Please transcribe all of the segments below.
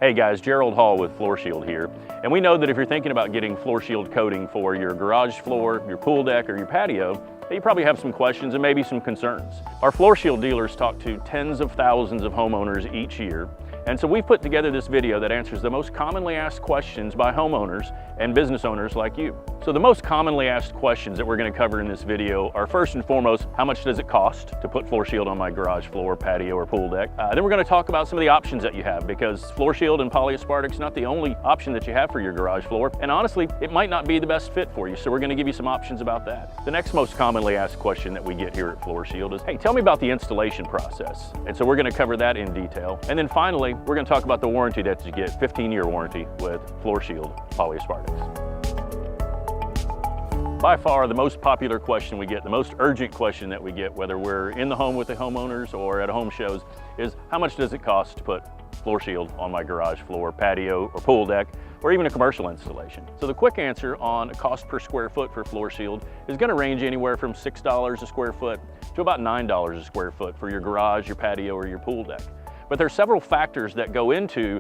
Hey guys, Gerald Hall with Floor Shield here. And we know that if you're thinking about getting Floor Shield coating for your garage floor, your pool deck, or your patio, you probably have some questions and maybe some concerns. Our Floor Shield dealers talk to tens of thousands of homeowners each year. And so we've put together this video that answers the most commonly asked questions by homeowners and business owners like you. So the most commonly asked questions that we're going to cover in this video are first and foremost, how much does it cost to put Floor Shield on my garage floor, patio, or pool deck? Then we're going to talk about some of the options that you have, because Floor Shield and polyaspartic is not the only option that you have for your garage floor. And honestly, it might not be the best fit for you. So we're going to give you some options about that. The next most commonly asked question that we get here at Floor Shield is, hey, tell me about the installation process. And so we're going to cover that in detail. And then finally, we're going to talk about the warranty that you get, 15-year warranty with Floor Shield polyaspartics. By far, the most popular question we get, the most urgent question that we get, whether we're in the home with the homeowners or at home shows, is how much does it cost to put Floor Shield on my garage floor, patio, or pool deck, or even a commercial installation? So the quick answer on a cost per square foot for Floor Shield is going to range anywhere from $6 a square foot to about $9 a square foot for your garage, your patio, or your pool deck. But there are several factors that go into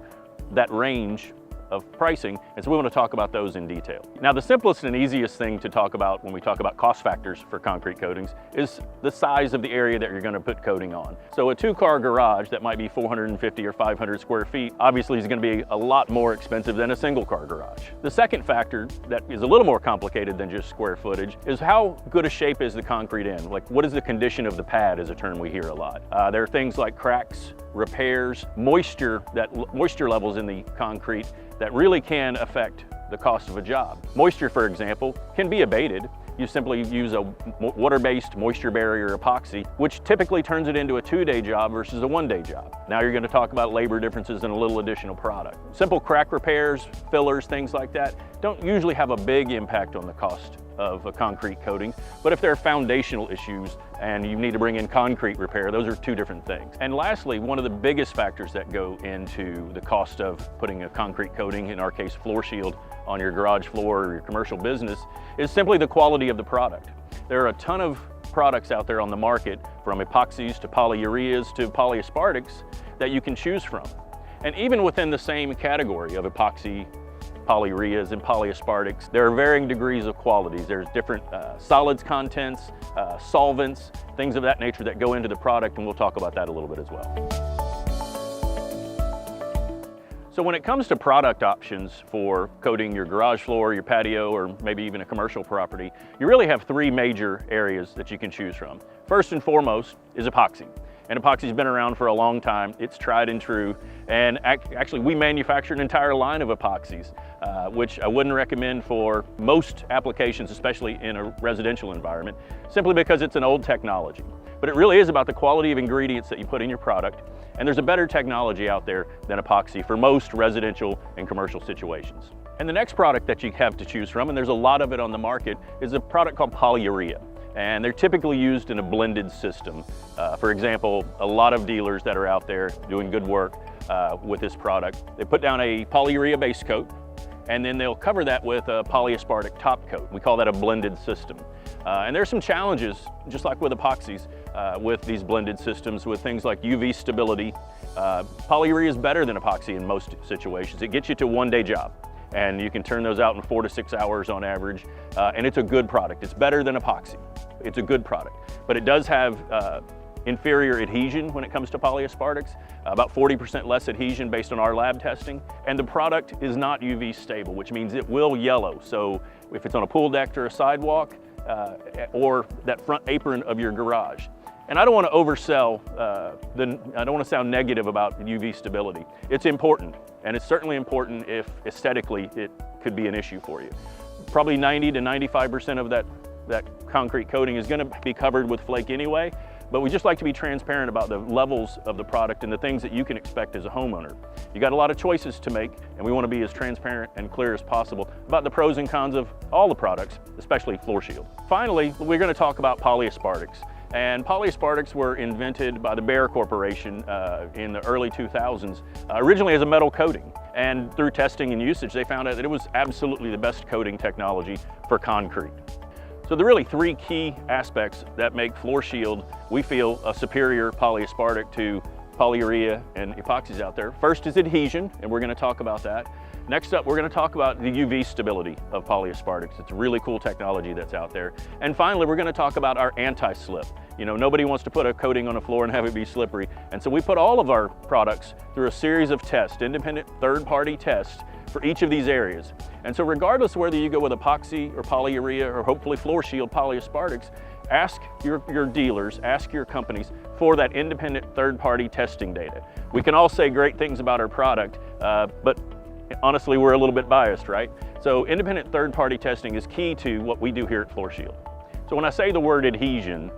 that range of pricing, and so we want to talk about those in detail. Now, the simplest and easiest thing to talk about when we talk about cost factors for concrete coatings is the size of the area that you're going to put coating on. So a two-car garage that might be 450 or 500 square feet obviously is going to be a lot more expensive than a single-car garage. The second factor that is a little more complicated than just square footage is how good a shape is the concrete in? Like, what is the condition of the pad is a term we hear a lot. There are things like cracks, repairs, moisture levels in the concrete that really can affect the cost of a job. Moisture, for example, can be abated. You simply use a water-based moisture barrier epoxy, which typically turns it into a 2-day job versus a 1-day job. Now you're going to talk about labor differences and a little additional product. Simple crack repairs, fillers, things like that don't usually have a big impact on the cost of a concrete coating, but if there are foundational issues and you need to bring in concrete repair, those are two different things. And lastly, one of the biggest factors that go into the cost of putting a concrete coating, in our case Floor Shield, on your garage floor or your commercial business is simply the quality of the product. There are a ton of products out there on the market, from epoxies to polyureas to polyaspartics, that you can choose from. And even within the same category of epoxy, polyureas, and polyaspartics, there are varying degrees of qualities. There's different solids contents, solvents, things of that nature that go into the product, and we'll talk about that a little bit as well. So when it comes to product options for coating your garage floor, your patio, or maybe even a commercial property, you really have three major areas that you can choose from. First and foremost is epoxy. And epoxy's been around for a long time. It's tried and true. And actually, we manufacture an entire line of epoxies, which I wouldn't recommend for most applications, especially in a residential environment, simply because it's an old technology. But it really is about the quality of ingredients that you put in your product. And there's a better technology out there than epoxy for most residential and commercial situations. And the next product that you have to choose from, and there's a lot of it on the market, is a product called polyurea. And they're typically used in a blended system. For example, a lot of dealers that are out there doing good work with this product, they put down a polyurea base coat, and then they'll cover that with a polyaspartic top coat. We call that a blended system. And there's some challenges, just like with epoxies, with these blended systems, with things like UV stability. Polyurea is better than epoxy in most situations. It gets you to a 1-day job, and you can turn those out in 4 to 6 hours on average, and it's a good product. It's better than epoxy. It's a good product, but it does have inferior adhesion when it comes to polyaspartics, about 40% less adhesion based on our lab testing, and the product is not UV stable, which means it will yellow. So if it's on a pool deck or a sidewalk, or that front apron of your garage. And I don't want to oversell, I don't want to sound negative about UV stability. It's important, and it's certainly important if aesthetically it could be an issue for you. Probably 90 to 95% of that concrete coating is going to be covered with flake anyway, but we just like to be transparent about the levels of the product and the things that you can expect as a homeowner. You got a lot of choices to make, and we want to be as transparent and clear as possible about the pros and cons of all the products, especially Floor Shield. Finally, we're going to talk about polyaspartics. And polyaspartics were invented by the Bayer Corporation in the early 2000s, originally as a metal coating. And through testing and usage, they found out that it was absolutely the best coating technology for concrete. So there are really three key aspects that make Floor Shield, we feel, a superior polyaspartic to polyurea and epoxies out there. First is adhesion, and we're going to talk about that. Next up, we're going to talk about the UV stability of polyaspartics. It's a really cool technology that's out there. And finally, we're going to talk about our anti-slip. You know, nobody wants to put a coating on a floor and have it be slippery. And so we put all of our products through a series of tests, independent third-party tests for each of these areas. And so regardless of whether you go with epoxy or polyurea or hopefully Floor Shield polyaspartics, ask your dealers, ask your companies for that independent third-party testing data. We can all say great things about our product, but honestly, we're a little bit biased, right? So independent third-party testing is key to what we do here at Floor Shield. So when I say the word adhesion,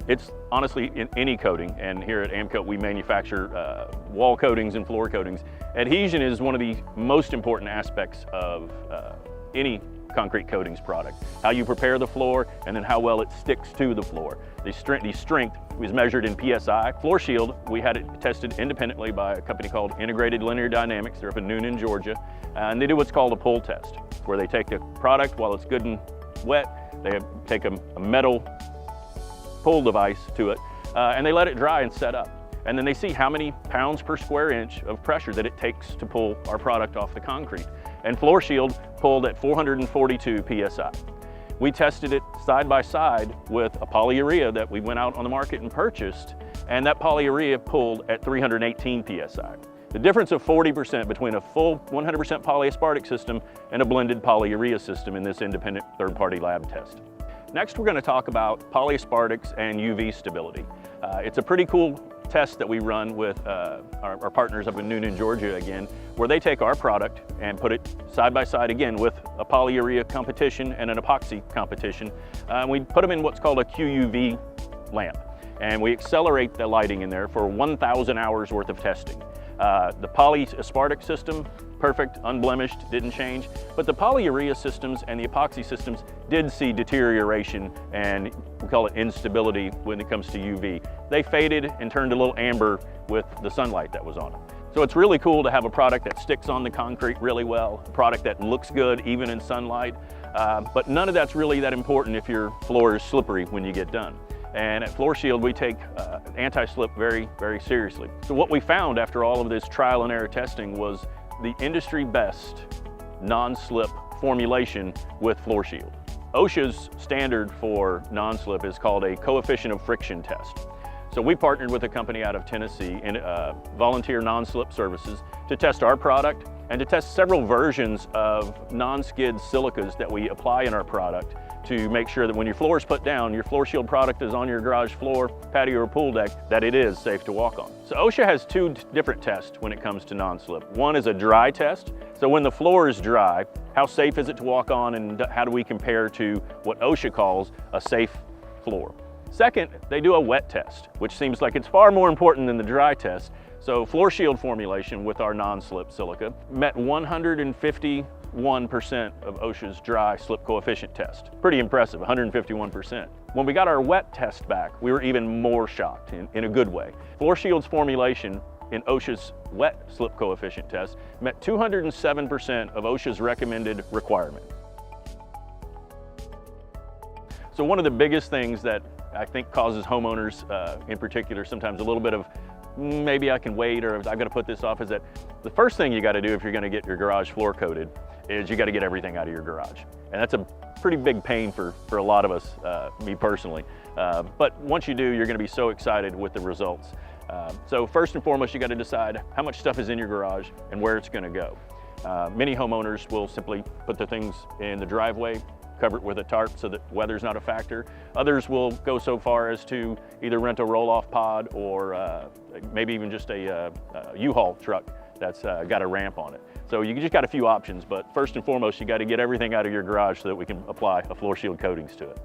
it's honestly in any coating, and here at AMCOAT we manufacture wall coatings and floor coatings. Adhesion is one of the most important aspects of any concrete coatings product. How you prepare the floor and then how well it sticks to the floor. The strength was measured in PSI. Floor Shield, we had it tested independently by a company called Integrated Linear Dynamics. They're up in Noonan, Georgia. And they do what's called a pull test, where they take the product while it's good and wet, they take a metal pull device to it, and they let it dry and set up. And then they see how many pounds per square inch of pressure that it takes to pull our product off the concrete. And Floor Shield pulled at 442 PSI. We tested it side by side with a polyurea that we went out on the market and purchased, and that polyurea pulled at 318 PSI. The difference of 40% between a full 100% polyaspartic system and a blended polyurea system in this independent third-party lab test. Next, we're going to talk about polyaspartics and UV stability. It's a pretty cool test that we run with our partners up in Noonan, Georgia again, where they take our product and put it side by side again with a polyurea competition and an epoxy competition. We put them in what's called a QUV lamp, and we accelerate the lighting in there for 1,000 hours worth of testing. The polyaspartic system, perfect, unblemished, didn't change, but the polyurea systems and the epoxy systems did see deterioration, and we call it instability when it comes to UV. They faded and turned a little amber with the sunlight that was on them. So it's really cool to have a product that sticks on the concrete really well, a product that looks good even in sunlight, but none of that's really that important if your floor is slippery when you get done. And at Floor Shield, we take anti-slip very, very seriously. So what we found after all of this trial and error testing was the industry best non-slip formulation with Floor Shield. OSHA's standard for non-slip is called a coefficient of friction test. So we partnered with a company out of Tennessee in Volunteer Non-Slip Services to test our product and to test several versions of non-skid silicas that we apply in our product to make sure that when your floor is put down, your Floor Shield product is on your garage floor, patio, or pool deck, that it is safe to walk on. So OSHA has two different tests when it comes to non-slip. One is a dry test. So when the floor is dry, how safe is it to walk on, and how do we compare to what OSHA calls a safe floor? Second, they do a wet test, which seems like it's far more important than the dry test. So Floor Shield formulation with our non-slip silica met 151% of OSHA's dry slip coefficient test. Pretty impressive, 151%. When we got our wet test back, we were even more shocked in a good way. Floor Shield's formulation in OSHA's wet slip coefficient test met 207% of OSHA's recommended requirement. So one of the biggest things that I think causes homeowners in particular sometimes a little bit of maybe I can wait, or I've got to put this off, is that the first thing you got to do if you're going to get your garage floor coated is you got to get everything out of your garage. And that's a pretty big pain for a lot of us, me personally. But once you do, you're going to be so excited with the results. So first and foremost, you got to decide how much stuff is in your garage and where it's going to go. Many homeowners will simply put the things in the driveway, cover it with a tarp so that weather's not a factor. Others will go so far as to either rent a roll-off pod or maybe even just a U-Haul truck that's got a ramp on it. So you just got a few options, but first and foremost, you got to get everything out of your garage so that we can apply a Floor Shield coatings to it.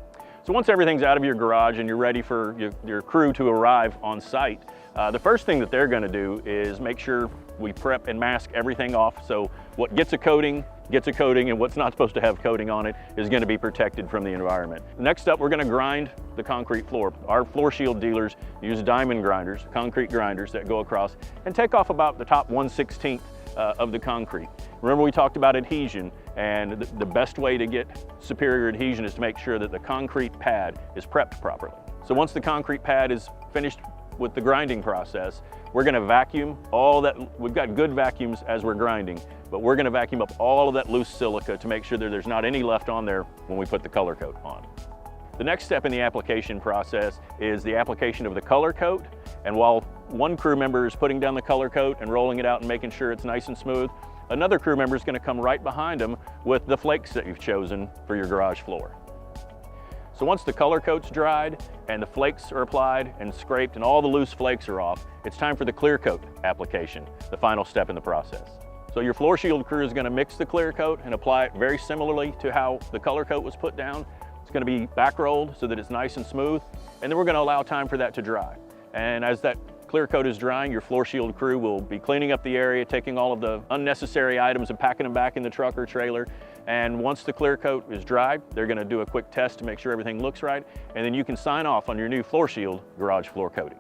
So once everything's out of your garage and you're ready for your crew to arrive on site, the first thing that they're going to do is make sure we prep and mask everything off. So what gets a coating, and what's not supposed to have coating on it is going to be protected from the environment. Next up, we're going to grind the concrete floor. Our Floor Shield dealers use diamond grinders, concrete grinders that go across and take off about the top 1/16 of the concrete. Remember, we talked about adhesion, and the best way to get superior adhesion is to make sure that the concrete pad is prepped properly. So once the concrete pad is finished with the grinding process, we're gonna vacuum all that. We've got good vacuums as we're grinding, but we're gonna vacuum up all of that loose silica to make sure that there's not any left on there when we put the color coat on. The next step in the application process is the application of the color coat. And while one crew member is putting down the color coat and rolling it out and making sure it's nice and smooth, another crew member is going to come right behind them with the flakes that you've chosen for your garage floor. So once the color coat's dried and the flakes are applied and scraped and all the loose flakes are off, it's time for the clear coat application, the final step in the process. So your Floor Shield crew is going to mix the clear coat and apply it very similarly to how the color coat was put down. It's going to be back rolled so that it's nice and smooth, and then we're going to allow time for that to dry. And as that clear coat is drying, your Floor Shield crew will be cleaning up the area, taking all of the unnecessary items and packing them back in the truck or trailer. And once the clear coat is dry, they're going to do a quick test to make sure everything looks right, and then you can sign off on your new Floor Shield garage floor coating.